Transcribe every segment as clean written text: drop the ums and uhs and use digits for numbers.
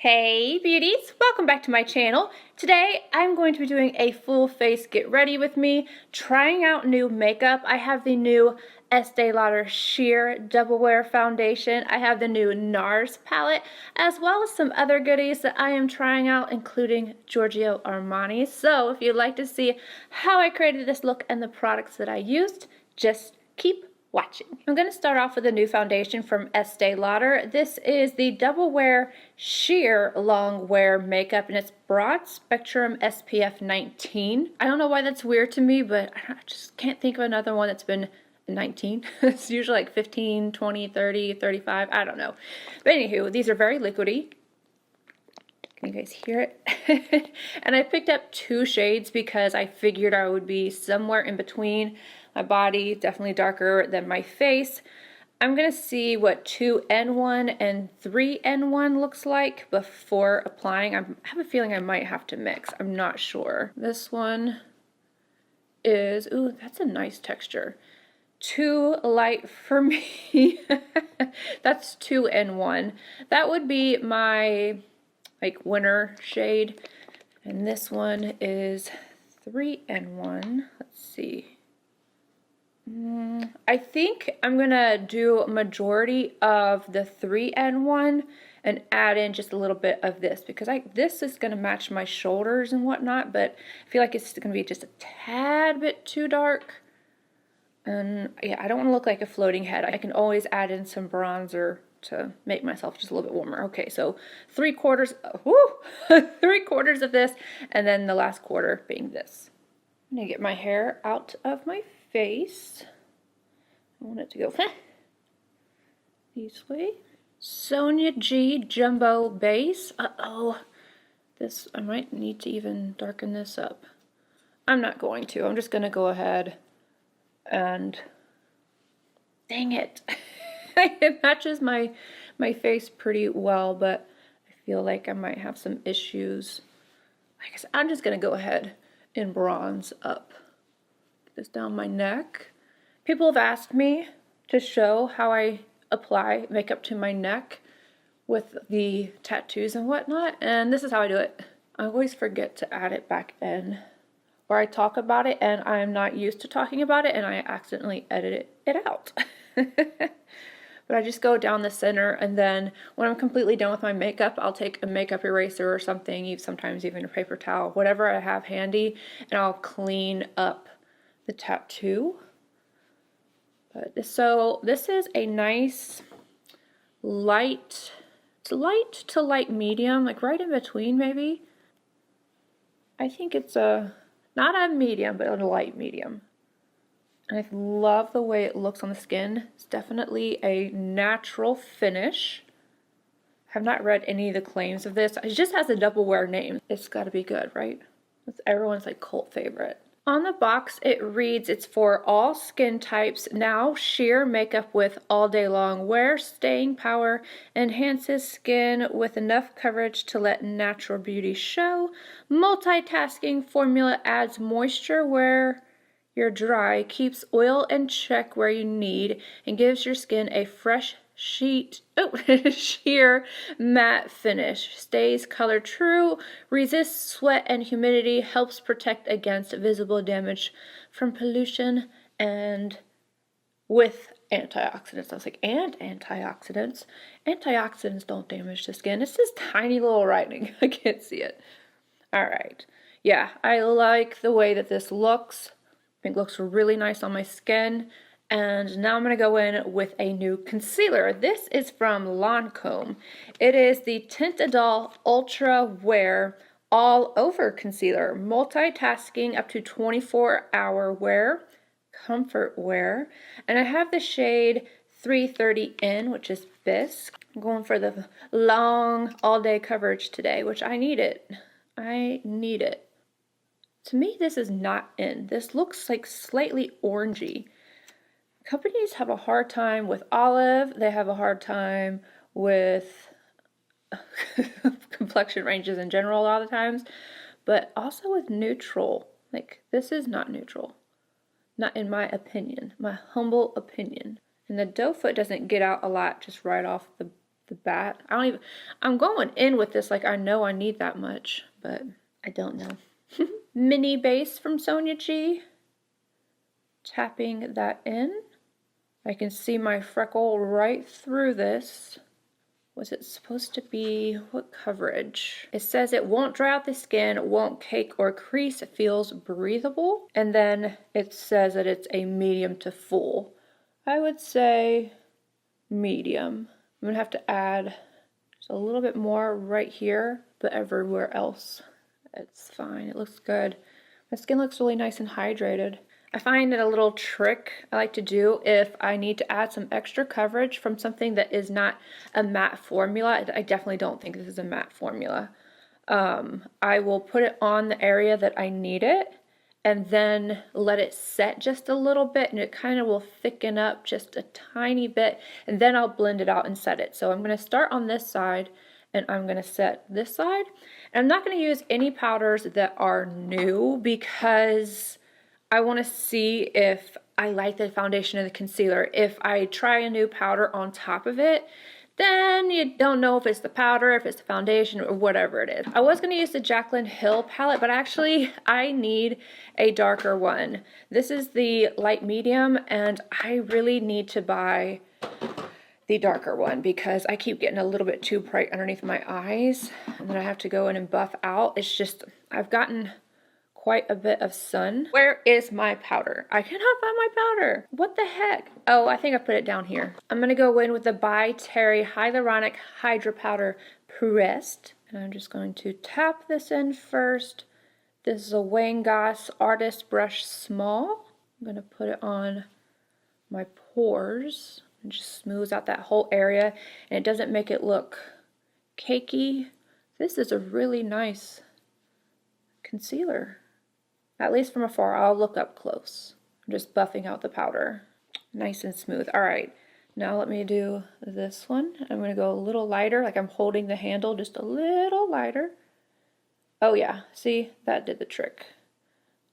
Hey beauties, welcome back to my channel. Today I'm going to be doing a full face get ready with me, trying out new makeup. I have the new Estee Lauder Sheer Double Wear Foundation. I have the new NARS palette, as well as some other goodies that I am trying out, including Giorgio Armani. So if you'd like to see how I created this look and the products that I used, just keep watching. I'm going to start off with a new foundation from Estee Lauder. This is the Double Wear Sheer Long Wear Makeup, and it's broad spectrum SPF 19. I don't know why that's weird to me, but I just can't think of another one that's been 19. It's usually like 15, 20, 30, 35, I don't know. But anywho, these are very liquidy. Can you guys hear it? And I picked up two shades because I figured I would be somewhere in between. My body, definitely darker than my face. I'm going to see what 2N1 and 3N1 looks like before applying. I have a feeling I might have to mix. I'm not sure. This one is, ooh, that's a nice texture. Too light for me. That's 2N1. That would be my like winter shade. And this one is 3N1. Let's see. I think I'm gonna do majority of the 3N1 and add in just a little bit of this because this is gonna match my shoulders and whatnot, but I feel like it's gonna be just a tad bit too dark. And yeah, I don't want to look like a floating head. I can always add in some bronzer to make myself just a little bit warmer. Okay, so 3/4, whoo, 3/4 of this, and then the last quarter being this. I'm gonna get my hair out of my face. I want it to go this way. Sonia G Jumbo Base. Uh-oh. This, I might need to even darken this up. I'm not going to. I'm just gonna go ahead and dang it. It matches my face pretty well, but I feel like I might have some issues. I guess I'm just gonna go ahead and bronze up. Get this down my neck. People have asked me to show how I apply makeup to my neck with the tattoos and whatnot, and this is how I do it. I always forget to add it back in, or I talk about it and I'm not used to talking about it and I accidentally edit it out. But I just go down the center, and then when I'm completely done with my makeup, I'll take a makeup eraser or something, sometimes even a paper towel, whatever I have handy, and I'll clean up the tattoo. But so this is a nice light, it's light to light medium, like right in between maybe. I think it's a, not a medium, but a light medium. And I love the way it looks on the skin. It's definitely a natural finish. I have not read any of the claims of this. It just has a double wear name. It's got to be good, right? It's everyone's like cult favorite. On the box it reads it's for all skin types. Now sheer makeup with all day long wear, staying power, enhances skin with enough coverage to let natural beauty show. Multitasking formula adds moisture where you're dry, keeps oil in check where you need, and gives your skin a fresh sheer matte finish. Stays color true, resists sweat and humidity, helps protect against visible damage from pollution, and with antioxidants. I was like, and antioxidants? Antioxidants don't damage the skin. It's just tiny little writing. I can't see it. Alright. Yeah, I like the way that this looks. I think it looks really nice on my skin. And now I'm going to go in with a new concealer. This is from Lancome. It is the Tintadol Ultra Wear All Over Concealer. Multitasking up to 24-hour wear. Comfort wear. And I have the shade 330N, which is Bisque. I'm going for the long all-day coverage today, which I need it. I need it. To me, this is not in. This looks like slightly orangey. Companies have a hard time with olive. They have a hard time with complexion ranges in general a lot of times, but also with neutral. Like, this is not neutral. Not in my opinion, my humble opinion. And the doe foot doesn't get out a lot just right off the the bat. I don't even, I'm going in with this like I know I need that much, but I don't know. Mini base from Sonia G. Tapping that in. I can see my freckle right through this. Was it supposed to be, what coverage? It says it won't dry out the skin, won't cake or crease, it feels breathable. And then it says that it's a medium to full. I would say medium. I'm gonna have to add just a little bit more right here, but everywhere else, it's fine. It looks good. My skin looks really nice and hydrated. I find that a little trick I like to do if I need to add some extra coverage from something that is not a matte formula. I definitely don't think this is a matte formula. I will put it on the area that I need it and then let it set just a little bit, and it kind of will thicken up just a tiny bit, and then I'll blend it out and set it. So I'm going to start on this side and I'm going to set this side. And I'm not going to use any powders that are new because I want to see if I like the foundation and the concealer. If I try a new powder on top of it, then you don't know if it's the powder, if it's the foundation, or whatever it is. I was going to use the Jaclyn Hill palette, but actually I need a darker one. This is the light medium, and I really need to buy the darker one because I keep getting a little bit too bright underneath my eyes, and then I have to go in and buff out. It's just, I've gotten quite a bit of sun. Where is my powder? I cannot find my powder. What the heck? Oh, I think I put it down here. I'm gonna go in with the By Terry Hyaluronic Hydra Powder Pressed. And I'm just going to tap this in first. This is a Wayne Goss Artist Brush Small. I'm gonna put it on my pores and just smooths out that whole area. And it doesn't make it look cakey. This is a really nice concealer. At least from afar. I'll look up close. I'm just buffing out the powder. Nice and smooth. Alright, now let me do this one. I'm going to go a little lighter, like I'm holding the handle just a little lighter. Oh yeah, see? That did the trick.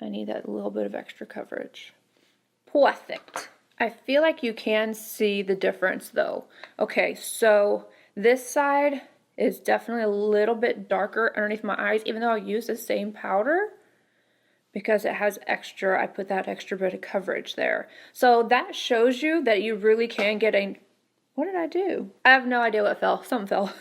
I need that little bit of extra coverage. Perfect. I feel like you can see the difference though. Okay, so this side is definitely a little bit darker underneath my eyes, even though I use the same powder. Because it has extra, I put that extra bit of coverage there. So that shows you that you really can get a, what did I do? I have no idea what fell, something fell.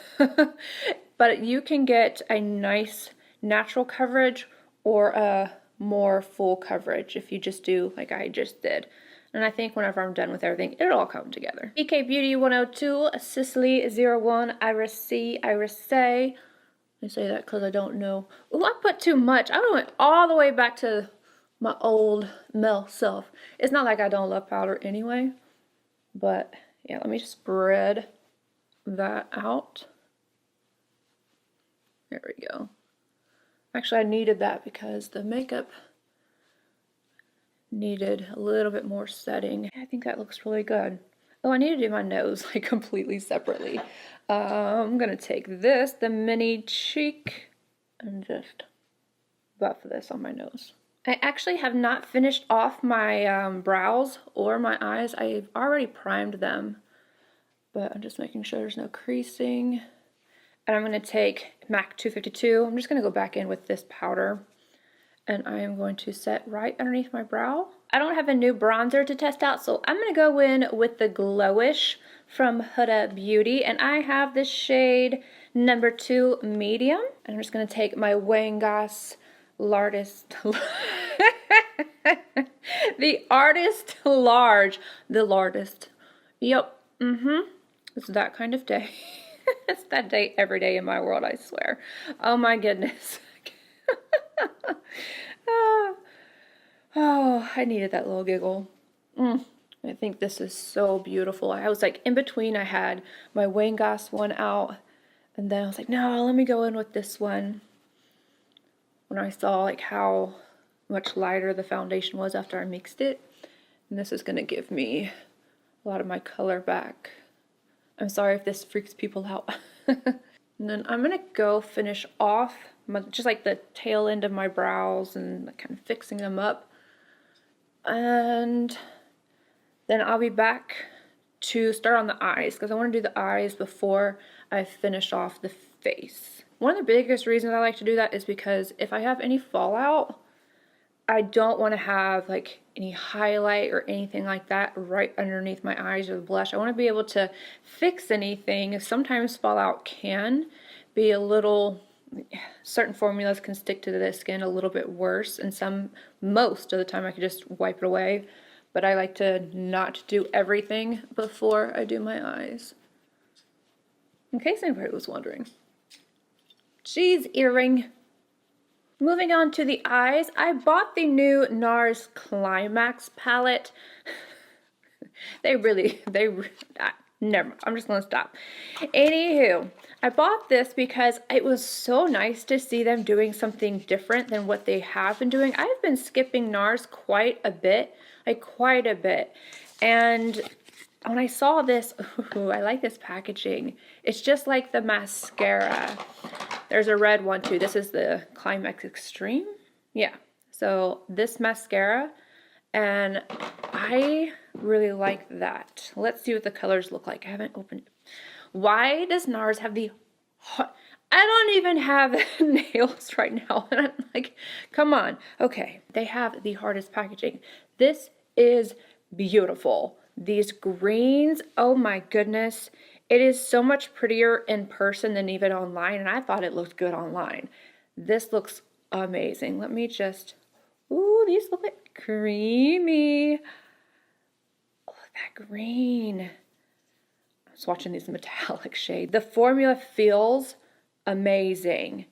But you can get a nice natural coverage or a more full coverage if you just do like I just did. And I think whenever I'm done with everything, it'll all come together. BK Beauty 102, SISLEY 01, Iris C, Iris Say. I say that because I don't know. Oh, I put too much. I went all the way back to my old Mel self. It's not like I don't love powder anyway. But yeah, let me spread that out. There we go. Actually, I needed that because the makeup needed a little bit more setting. I think that looks really good. Oh, I need to do my nose like completely separately. I'm gonna take this, the mini cheek, and just buff this on my nose. I actually have not finished off my brows or my eyes. I've already primed them, but I'm just making sure there's no creasing. And I'm gonna take MAC 252. I'm just gonna go back in with this powder, and I am going to set right underneath my brow. I don't have a new bronzer to test out, so I'm going to go in with the GloWish from Huda Beauty, and I have this shade number 2 medium. And I'm just going to take my Wayne Goss Largest, the Artist Large, the largest. Yep, it's that kind of day. It's that day every day in my world, I swear. Oh my goodness. Oh, I needed that little giggle. I think this is so beautiful. I was like in between. I had my Wayne Goss one out, and then I was like, no, let me go in with this one. When I saw like how much lighter the foundation was after I mixed it, and this is gonna give me a lot of my color back. I'm sorry if this freaks people out. And then I'm gonna go finish off just like the tail end of my brows and kind of fixing them up. And then I'll be back to start on the eyes because I want to do the eyes before I finish off the face. One of the biggest reasons I like to do that is because if I have any fallout, I don't want to have like any highlight or anything like that right underneath my eyes or the blush. I want to be able to fix anything. Sometimes fallout can be a little, certain formulas can stick to the skin a little bit worse, and most of the time I can just wipe it away. But I like to not do everything before I do my eyes. In case anybody was wondering. Jeez, earring. Moving on to the eyes, I bought the new NARS CLIMAX palette. Never mind, I'm just gonna stop. Anywho, I bought this because it was so nice to see them doing something different than what they have been doing. I've been skipping NARS quite a bit, and when I saw this, ooh, I like this packaging. It's just like the mascara. There's a red one too. This is the Climax Extreme. Yeah, so this mascara, and I really like that. Let's see what the colors look like. I haven't opened it. Why does NARS have the I don't even have nails right now. And I'm like, come on. Okay, they have the hardest packaging. This is beautiful. These greens, oh my goodness. It is so much prettier in person than even online, and I thought it looked good online. This looks amazing. Let me just, ooh, these look like creamy. Oh, that green. I was watching these metallic shades. The formula feels amazing.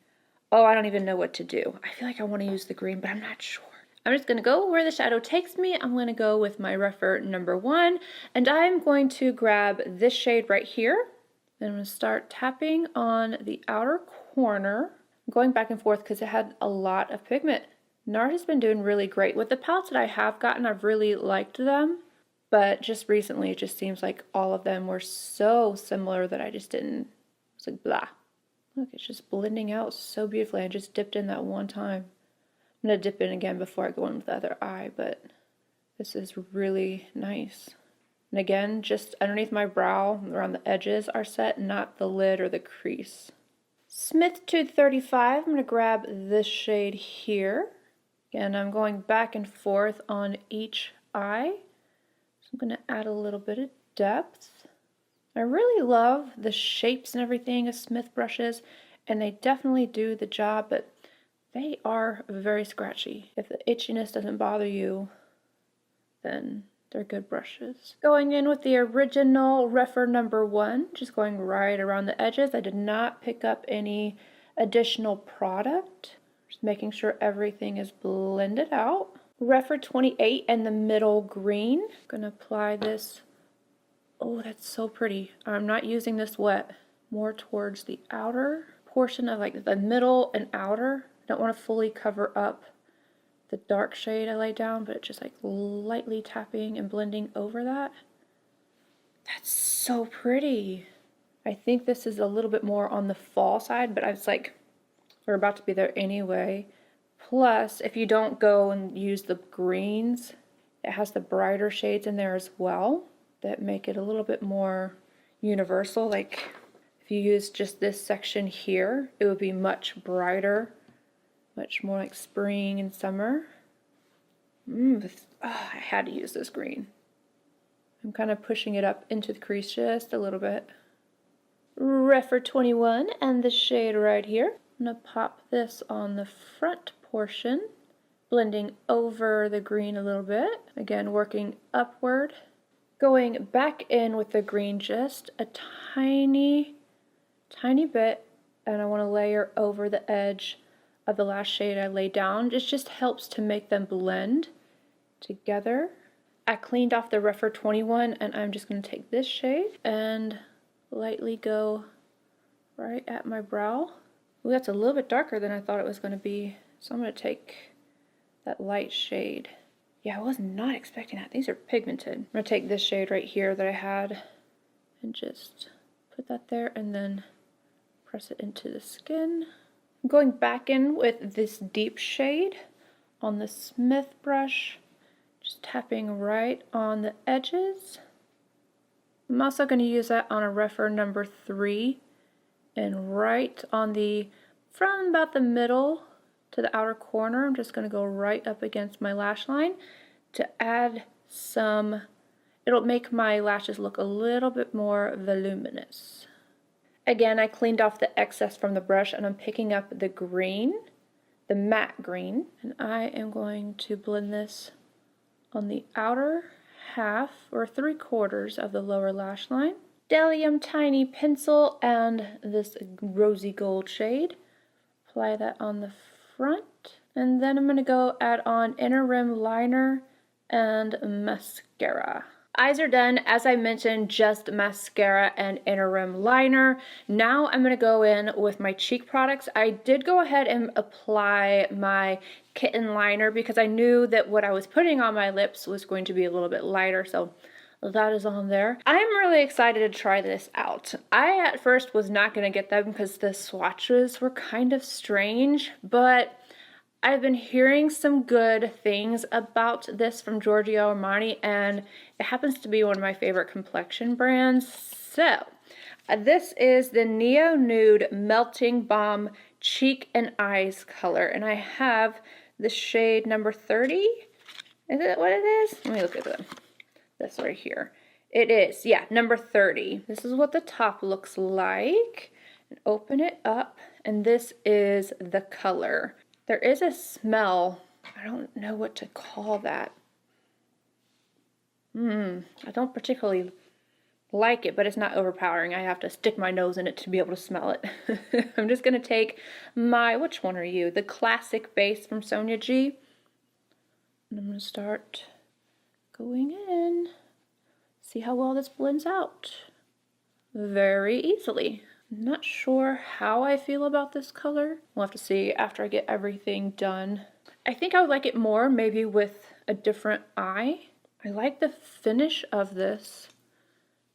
Oh, I don't even know what to do. I feel like I want to use the green, but I'm not sure. I'm just going to go where the shadow takes me. I'm going to go with my REPHR number 1, and I'm going to grab this shade right here. And I'm going to start tapping on the outer corner. I'm going back and forth because it had a lot of pigment. NARS has been doing really great. With the palettes that I have gotten, I've really liked them, but just recently it just seems like all of them were so similar that I just didn't, it's like blah. Look, it's just blending out so beautifully. I just dipped in that one time. I'm going to dip in again before I go in with the other eye, but this is really nice. And again, just underneath my brow, around the edges are set, not the lid or the crease. Smith 235, I'm going to grab this shade here. Again, I'm going back and forth on each eye. So I'm going to add a little bit of depth. I really love the shapes and everything of Smith brushes, and they definitely do the job, but they are very scratchy. If the itchiness doesn't bother you, then they're good brushes. Going in with the original REPHR number 1, just going right around the edges. I did not pick up any additional product. Just making sure everything is blended out. REPHR 28 and the middle green. I'm gonna apply this. Oh, that's so pretty. I'm not using this wet. More towards the outer portion of like the middle and outer. Don't want to fully cover up the dark shade I laid down, but just like lightly tapping and blending over that. That's so pretty. I think this is a little bit more on the fall side, but I was like, we're about to be there anyway. Plus, if you don't go and use the greens, it has the brighter shades in there as well that make it a little bit more universal. Like if you use just this section here, it would be much brighter. Much more like spring and summer. I had to use this green. I'm kind of pushing it up into the crease just a little bit. REPHR 21 and the shade right here. I'm going to pop this on the front portion, blending over the green a little bit. Again, working upward. Going back in with the green just a tiny bit, and I want to layer over the edge of the last shade I laid down. It just helps to make them blend together. I cleaned off the REPHR 21, and I'm just going to take this shade and lightly go right at my brow. Ooh, that's a little bit darker than I thought it was going to be, so I'm going to take that light shade. Yeah, I was not expecting that. These are pigmented. I'm going to take this shade right here that I had and just put that there and then press it into the skin. I'm going back in with this deep shade on the Smith brush, just tapping right on the edges. I'm also going to use that on a REPHR number 3, and right on the, from about the middle to the outer corner, I'm just going to go right up against my lash line to add some, it'll make my lashes look a little bit more voluminous. Again, I cleaned off the excess from the brush, and I'm picking up the green, the matte green, and I am going to blend this on the outer half or 3/4 of the lower lash line. Bdellium tiny pencil and this rosy gold shade. Apply that on the front, and then I'm going to go add on inner rim liner and mascara. Eyes are done. As I mentioned, just mascara and inner rim liner. Now I'm going to go in with my cheek products. I did go ahead and apply my Kitten liner because I knew that what I was putting on my lips was going to be a little bit lighter, so that is on there. I'm really excited to try this out. I at first was not going to get them because the swatches were kind of strange, but I've been hearing some good things about this from Giorgio Armani, and it happens to be one of my favorite complexion brands. So, this is the Neo Nude Melting Balm Cheek and Eyes color, and I have the shade number 30. Is it what it is? Let me look at this right here. It is, yeah, number 30. This is what the top looks like. And open it up, and this is the color. There is a smell, I don't know what to call that. I don't particularly like it, but it's not overpowering. I have to stick my nose in it to be able to smell it. I'm just going to take my, which one are you? The classic base from Sonia G. And I'm going to start going in. See how well this blends out. Very easily. I'm not sure how I feel about this color. We'll have to see after I get everything done. I think I would like it more maybe with a different eye. I like the finish of this.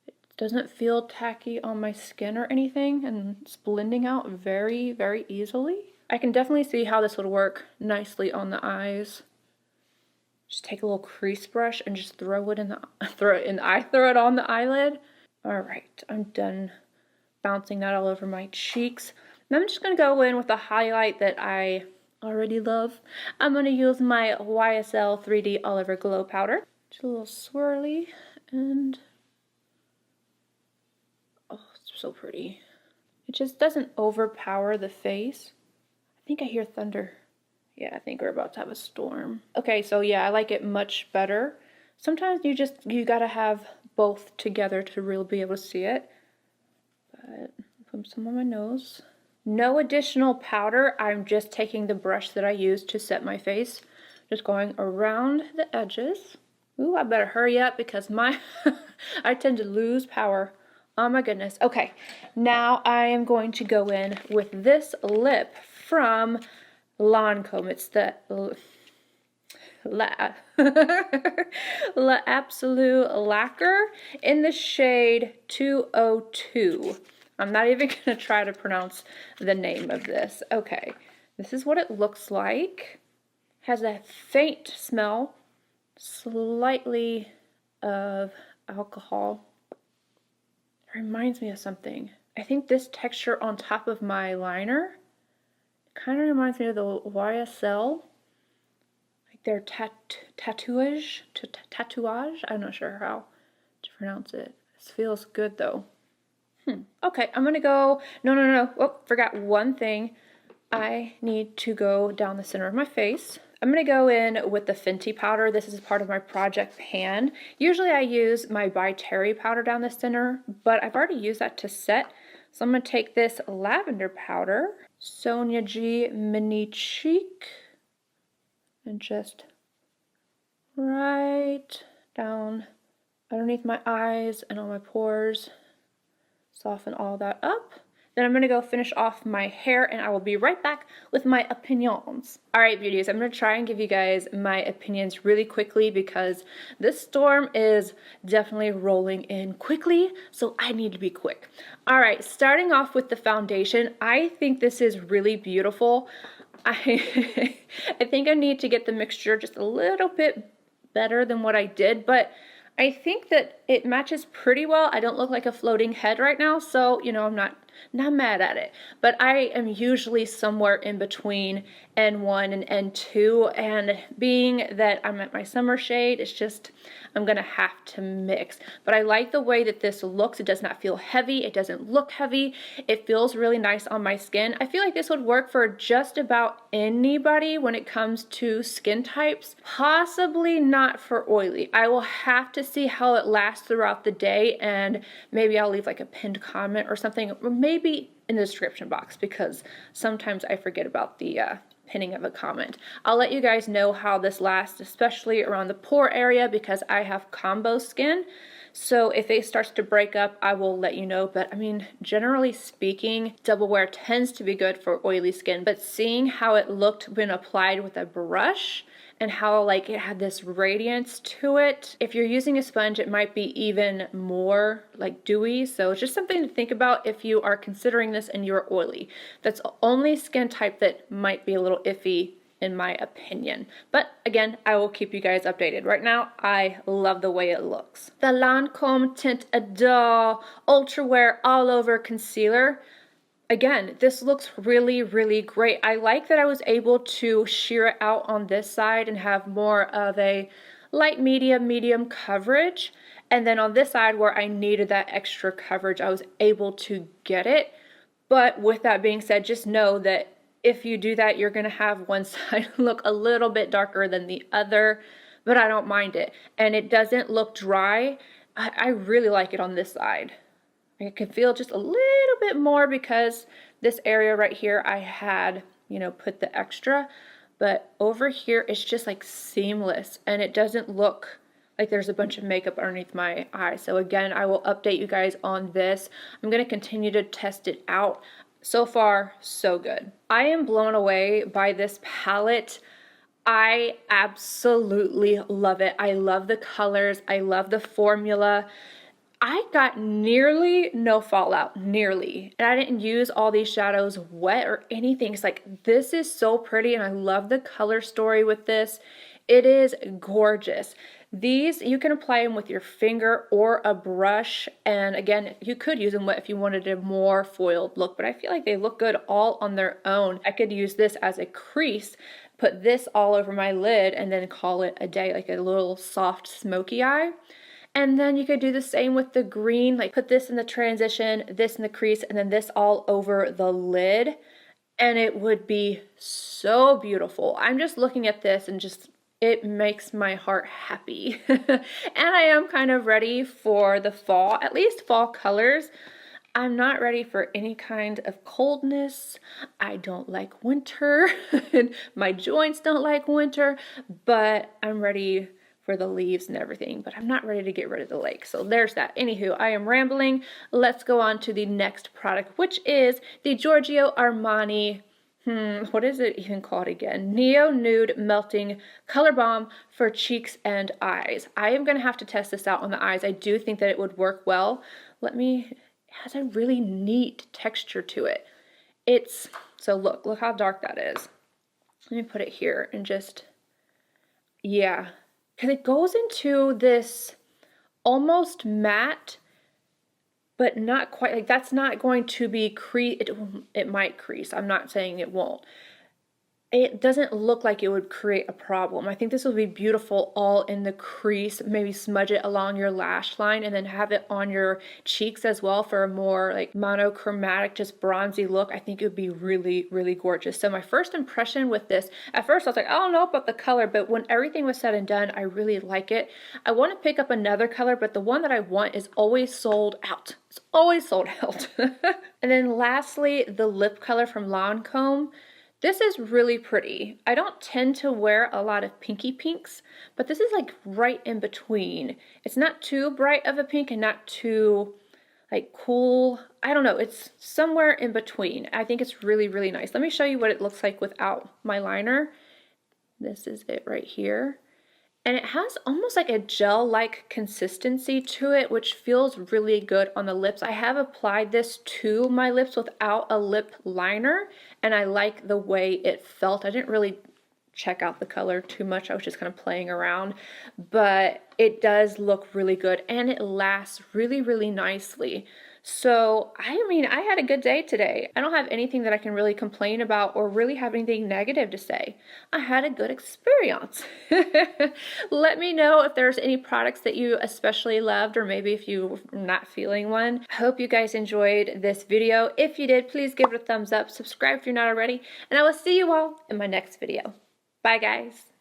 It doesn't feel tacky on my skin or anything, and it's blending out very, very easily. I can definitely see how this would work nicely on the eyes. Just take a little crease brush and just throw it on the eyelid. All right, I'm done bouncing that all over my cheeks. And I'm just going to go in with a highlight that I already love. I'm going to use my YSL 3D All Over Glow Powder. Just a little swirly, and oh, it's so pretty. It just doesn't overpower the face. I think I hear thunder. Yeah, I think we're about to have a storm. Okay, so yeah, I like it much better. Sometimes you gotta have both together to really be able to see it. But put some on my nose. No additional powder. I'm just taking the brush that I used to set my face. Just going around the edges. Ooh, I better hurry up because I tend to lose power. Oh my goodness. Okay, now I am going to go in with this lip from Lancome. It's the Absolute Lacquer in the shade 202. I'm not even going to try to pronounce the name of this. Okay, this is what it looks like. Has a faint smell, slightly of alcohol. It reminds me of something. I think this texture on top of my liner kind of reminds me of the YSL. Like their tatouage. I'm not sure how to pronounce it. This feels good though. Okay, I'm gonna go, no. Oh, forgot one thing. I need to go down the center of my face. I'm gonna go in with the FENTY powder. This is part of my project pan. Usually I use my By Terry powder down the center, but I've already used that to set. So I'm gonna take this lavender powder, Sonia G Mini Cheek, and just right down underneath my eyes and on my pores. Soften all that up. Then I'm going to go finish off my hair, and I will be right back with my opinions. Alright beauties, I'm going to try and give you guys my opinions really quickly because this storm is definitely rolling in quickly, so I need to be quick. Alright, starting off with the foundation, I think this is really beautiful. I think I need to get the mixture just a little bit better than what I did, but I think that it matches pretty well. I don't look like a floating head right now, so, you know, I'm not mad at it. But I am usually somewhere in between N1 and N2, and being that I'm at my summer shade, it's just, I'm gonna have to mix. But I like the way that this looks. It does not feel heavy. It doesn't look heavy. It feels really nice on my skin. I feel like this would work for just about anybody when it comes to skin types. Possibly not for oily. I will have to see how it lasts throughout the day, and maybe I'll leave like a pinned comment or something, or maybe in the description box, because sometimes I forget about the pinning of a comment. I'll let you guys know how this lasts, especially around the pore area, because I have combo skin. So if it starts to break up, I will let you know. But I mean, generally speaking, double wear tends to be good for oily skin. But seeing how it looked when applied with a brush, and how like it had this radiance to it. If you're using a sponge, it might be even more like dewy. So it's just something to think about if you are considering this and you're oily. That's the only skin type that might be a little iffy in my opinion. But again, I will keep you guys updated. Right now, I love the way it looks. The Lancome Tintadol Ultra Wear All Over Concealer. Again, this looks really, really great. I like that I was able to sheer it out on this side and have more of a light medium coverage. And then on this side where I needed that extra coverage, I was able to get it. But with that being said, just know that if you do that, you're gonna have one side look a little bit darker than the other, but I don't mind it. And it doesn't look dry. I really like it on this side. I can feel just a little bit more because this area right here I had, you know, put the extra, but over here it's just like seamless and it doesn't look like there's a bunch of makeup underneath my eye. So again, I will update you guys on this. I'm going to continue to test it out. So far, so good. I am blown away by this palette. I absolutely love it. I love the colors. I love the formula. I got nearly no fallout, nearly. And I didn't use all these shadows wet or anything. It's like, this is so pretty and I love the color story with this. It is gorgeous. These, you can apply them with your finger or a brush. And again, you could use them wet if you wanted a more foiled look, but I feel like they look good all on their own. I could use this as a crease, put this all over my lid and then call it a day, like a little soft smoky eye. And then you could do the same with the green, like put this in the transition, this in the crease, and then this all over the lid. And it would be so beautiful. I'm just looking at this and just, it makes my heart happy. And I am kind of ready for the fall, at least fall colors. I'm not ready for any kind of coldness. I don't like winter. My joints don't like winter, but I'm ready for the leaves and everything, but I'm not ready to get rid of the lake. So there's that. Anywho, I am rambling. Let's go on to the next product, which is the Giorgio Armani, what is it even called again? Neo Nude Melting Color Balm for cheeks and eyes. I am gonna have to test this out on the eyes. I do think that it would work well. It has a really neat texture to it. So look how dark that is. Let me put it here and just, yeah. Because it goes into this almost matte, but not quite, like that's not going to be it might crease. I'm not saying it won't. It doesn't look like it would create a problem. I think this would be beautiful all in the crease, maybe smudge it along your lash line and then have it on your cheeks as well for a more like monochromatic, just bronzy look. I think it would be really, really gorgeous. So my first impression with this, at first I was like, I don't know about the color, but when everything was said and done, I really like it. I want to pick up another color, but the one that I want is always sold out. It's always sold out. And then lastly, the lip color from Lancome. This is really pretty. I don't tend to wear a lot of pinky pinks, but this is like right in between. It's not too bright of a pink and not too like cool. I don't know, it's somewhere in between. I think it's really, really nice. Let me show you what it looks like without my liner. This is it right here. And it has almost like a gel-like consistency to it, which feels really good on the lips. I have applied this to my lips without a lip liner, and I like the way it felt. I didn't really check out the color too much. I was just kind of playing around, but it does look really good and it lasts really, really nicely. So, I mean, I had a good day today. I don't have anything that I can really complain about or really have anything negative to say. I had a good experience. Let me know if there's any products that you especially loved, or maybe if you're not feeling one. I hope you guys enjoyed this video. If you did, please give it a thumbs up, subscribe if you're not already, and I will see you all in my next video. Bye, guys.